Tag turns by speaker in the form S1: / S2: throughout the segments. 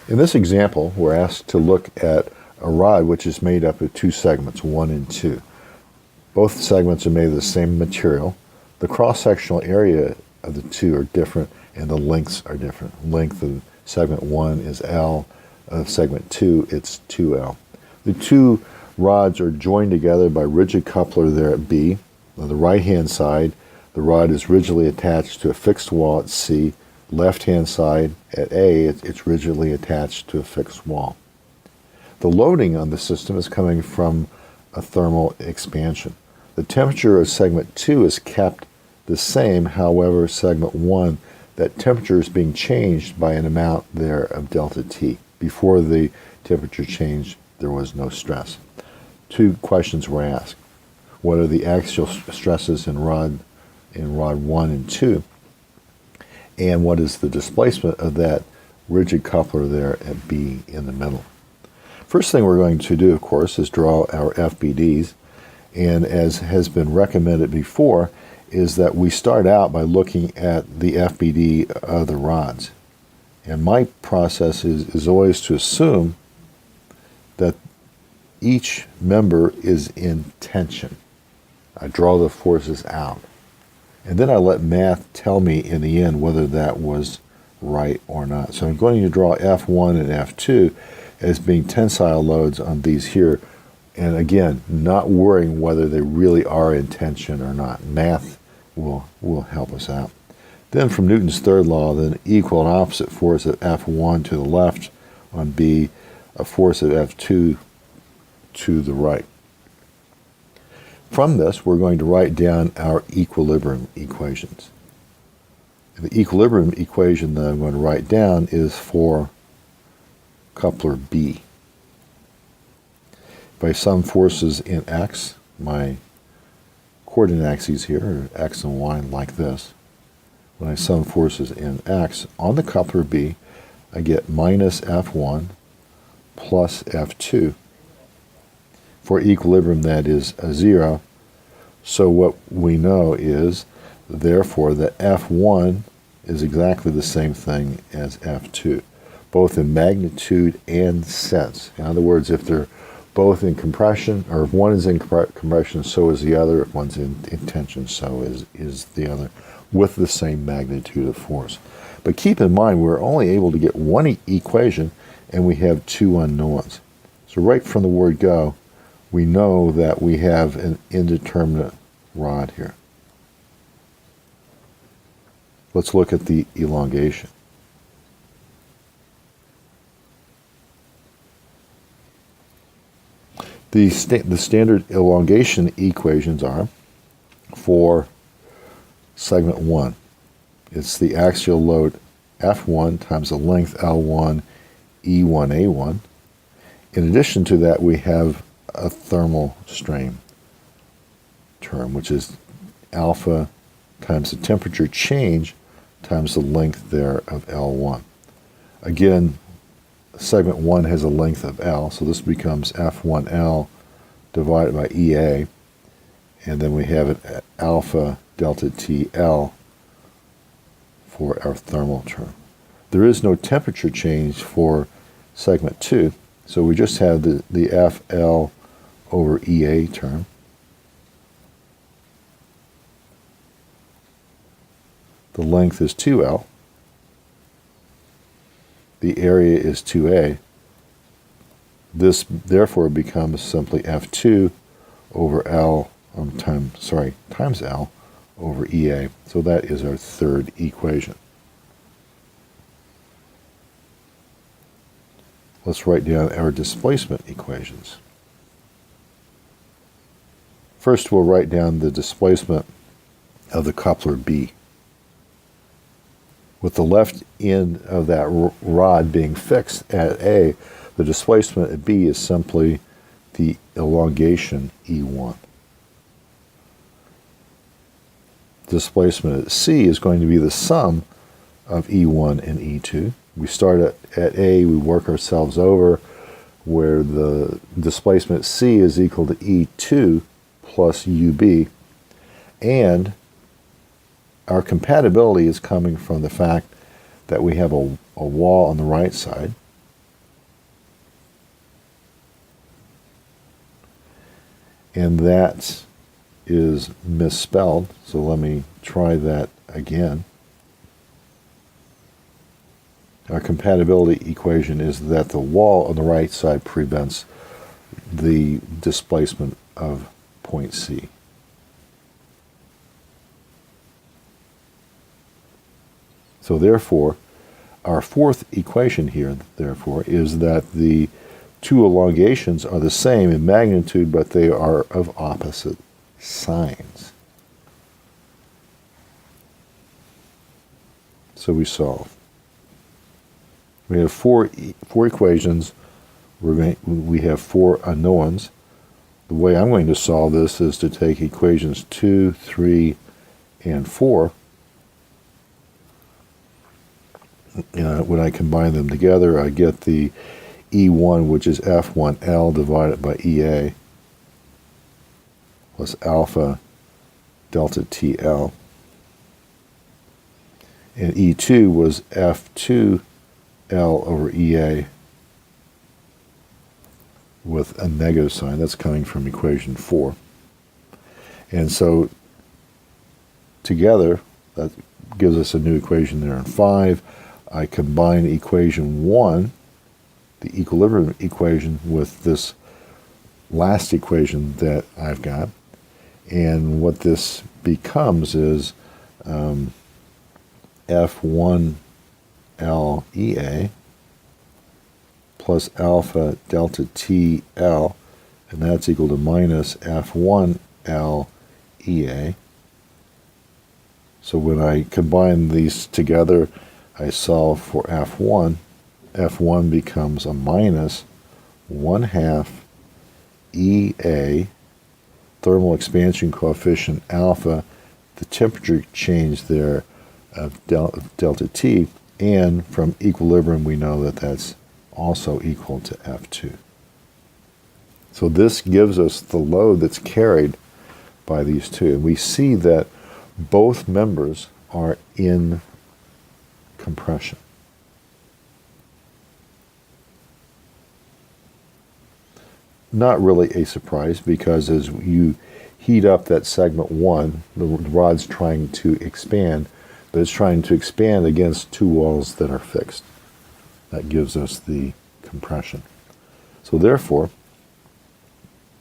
S1: In this example, we're asked to look at a rod which is made up of two segments, 1 and 2. Both segments are made of the same material. The cross-sectional area of the two are different, and the lengths are different. Length of segment 1 is L, of segment 2 it's 2L. The two rods are joined together by rigid coupler there at B. On the right-hand side, the rod is rigidly attached to a fixed wall at C. Left-hand side at A, it's rigidly attached to a fixed wall. The loading on the system is coming from a thermal expansion. The temperature of segment 2 is kept the same, however, segment 1, that temperature is being changed by an amount there of delta T. Before the temperature change, there was no stress. Two questions were asked. What are the axial stresses in rod 1 and 2? And what is the displacement of that rigid coupler there at B in the middle? First thing we're going to do, of course, is draw our FBDs. And as has been recommended before, is that we start out by looking at the FBD of the rods. And my process is always to assume that each member is in tension. I draw the forces out. And then I let math tell me in the end whether that was right or not. So I'm going to draw F1 and F2 as being tensile loads on these here. And again, not worrying whether they really are in tension or not. Math will help us out. Then from Newton's third law, then equal and opposite force of F1 to the left on B, a force of F2 to the right. From this, we're going to write down our equilibrium equations. And the equilibrium equation that I'm going to write down is for coupler B. If I sum forces in X, my coordinate axes here are X and Y like this. When I sum forces in X on the coupler B, I get minus F1 plus F2. For equilibrium, that is a 0. So what we know is, therefore, that F1 is exactly the same thing as F2, both in magnitude and sense. In other words, if they're both in compression, or if one is in compression, so is the other. If one's in tension, so is the other, with the same magnitude of force. But keep in mind, we're only able to get one equation, and we have two unknowns. So right from the word go, we know that we have an indeterminate rod here. Let's look at the elongation. The standard elongation equations are for segment 1. It's the axial load F1 times the length L1 E1A1. In addition to that, we have a thermal strain term, which is alpha times the temperature change times the length there of L1. Again, segment 1 has a length of L, so this becomes F1L divided by EA, and then we have an alpha delta TL for our thermal term. There is no temperature change for segment 2, so we just have the FL over EA term. The length is 2L. The area is 2A. This therefore becomes simply F2 over L times L over EA. So that is our third equation. Let's write down our displacement equations. First, we'll write down the displacement of the coupler B. With the left end of that rod being fixed at A, the displacement at B is simply the elongation E1. Displacement at C is going to be the sum of E1 and E2. We start at A, we work ourselves over, where the displacement C is equal to E2 plus UB, and our compatibility is coming from the fact that we have a wall on the right side, and that is misspelled, so let me try that again. Our compatibility equation is that the wall on the right side prevents the displacement of point C. So therefore, our fourth equation here, therefore, is that the two elongations are the same in magnitude, but they are of opposite signs. So we solve. We have four equations. We have four unknowns. The way I'm going to solve this is to take equations 2, 3, and 4. When I combine them together, I get the E1, which is F1L divided by EA, plus alpha delta TL. And E2 was F2L over EA with a negative sign. That's coming from equation 4. And so together, that gives us a new equation there in 5. I combine equation 1, the equilibrium equation, with this last equation that I've got. And what this becomes is F1LEA plus alpha delta TL, and that's equal to minus F1LEA. So when I combine these together, I solve for F1. F1 becomes a minus 1/2 EA, thermal expansion coefficient alpha, the temperature change there of delta T, and from equilibrium we know that that's also equal to F2. So this gives us the load that's carried by these two. And we see that both members are in compression. Not really a surprise, because as you heat up that segment 1, the rod's trying to expand, but it's trying to expand against two walls that are fixed. That gives us the compression. So therefore,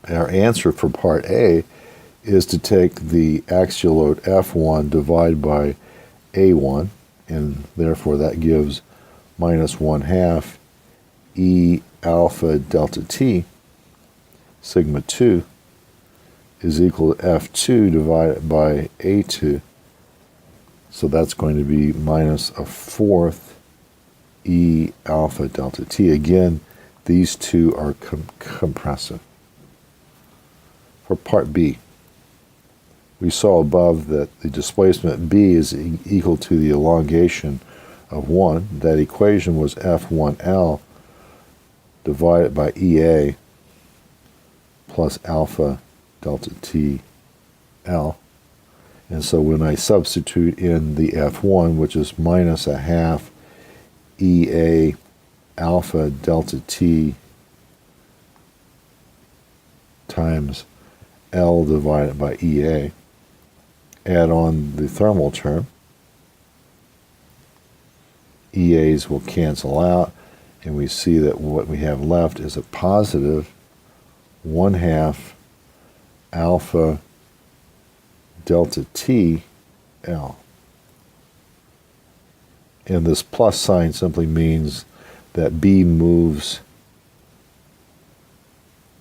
S1: our answer for part A is to take the axial load F1 divided by A1, and therefore that gives minus 1/2 E alpha delta T sigma 2 is equal to F2 divided by A2. So that's going to be minus 1/4 E alpha delta T. Again, these two are compressive. For part B, we saw above that the displacement B is equal to the elongation of 1. That equation was F1L divided by EA plus alpha delta TL. And so when I substitute in the F1, which is minus 1/2 EA alpha delta T times L divided by EA, add on the thermal term, EAs will cancel out, and we see that what we have left is a positive 1/2 alpha delta TL. And this plus sign simply means that B moves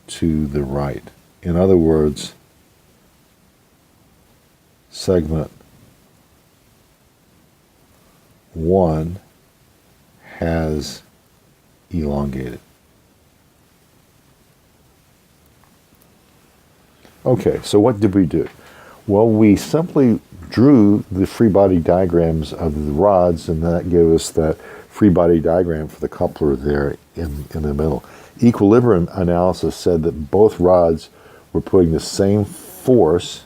S1: to the right. In other words, segment 1 has elongated. Okay, so what did we do? Well, we simply drew the free body diagrams of the rods, and that gave us that free body diagram for the coupler there in the middle. Equilibrium analysis said that both rods were putting the same force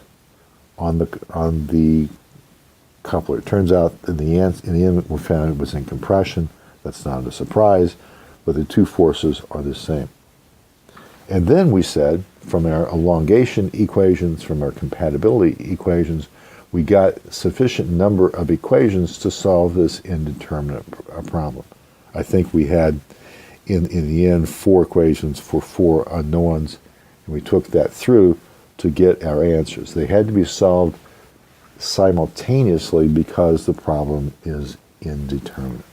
S1: on the coupler. It turns out in the end we found it was in compression. That's not a surprise, but the two forces are the same. And then we said, from our elongation equations, from our compatibility equations, we got sufficient number of equations to solve this indeterminate problem. I think we had, in the end, 4 equations for 4 unknowns, and we took that through to get our answers. They had to be solved simultaneously because the problem is indeterminate.